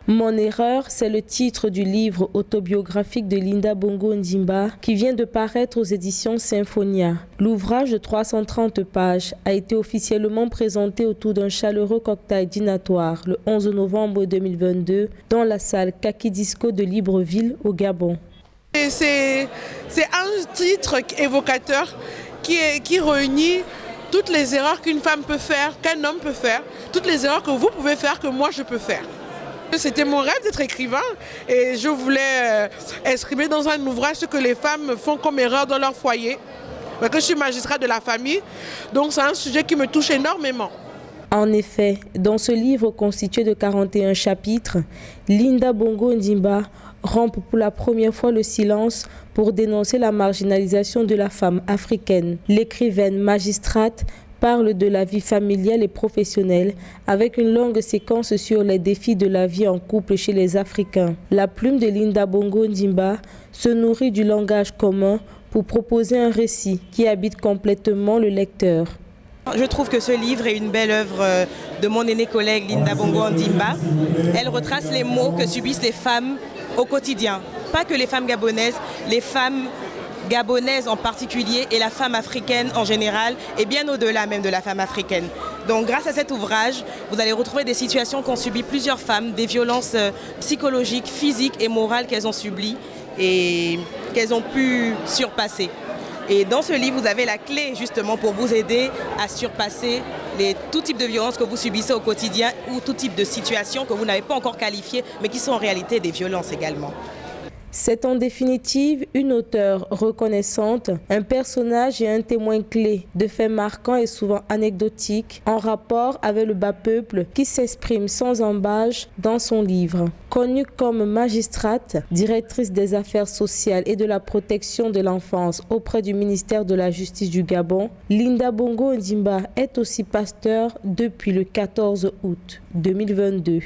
Mon erreur, c'est le titre du livre autobiographique de Linda Bongo Ondimba qui vient de paraître aux éditions Symphonia. L'ouvrage de 330 pages a été officiellement présenté autour d'un chaleureux cocktail dînatoire le 11 novembre 2022 dans la salle Kaki Disco de Libreville au Gabon. C'est un titre évocateur qui réunit toutes les erreurs qu'une femme peut faire, qu'un homme peut faire, toutes les erreurs que vous pouvez faire, que moi je peux faire. C'était mon rêve d'être écrivain et je voulais exprimer dans un ouvrage ce que les femmes font comme erreur dans leur foyer. Parce que je suis magistrate de la famille, donc c'est un sujet qui me touche énormément. En effet, dans ce livre constitué de 41 chapitres, Linda Bongo Ondimba rompt pour la première fois le silence pour dénoncer la marginalisation de la femme africaine. L'écrivaine magistrate parle de la vie familiale et professionnelle avec une longue séquence sur les défis de la vie en couple chez les Africains. La plume de Linda Bongo Ondimba se nourrit du langage commun pour proposer un récit qui habite complètement le lecteur. Je trouve que ce livre est une belle œuvre de mon aînée collègue Linda Bongo Ondimba. Elle retrace les maux que subissent les femmes au quotidien. Pas que les femmes gabonaises, les femmes gabonaises en particulier et la femme africaine en général et bien au-delà même de la femme africaine. Donc grâce à cet ouvrage, vous allez retrouver des situations qu'ont subies plusieurs femmes, des violences psychologiques, physiques et morales qu'elles ont subies et qu'elles ont pu surpasser. Et dans ce livre, vous avez la clé justement pour vous aider à surpasser tout type de violences que vous subissez au quotidien ou tout type de situations que vous n'avez pas encore qualifiées mais qui sont en réalité des violences également. C'est en définitive une auteure reconnaissante, un personnage et un témoin clé de faits marquants et souvent anecdotiques en rapport avec le bas peuple qui s'exprime sans embâche dans son livre. Connue comme magistrate, directrice des affaires sociales et de la protection de l'enfance auprès du ministère de la Justice du Gabon, Linda Bongo Ondimba est aussi pasteur depuis le 14 août 2022.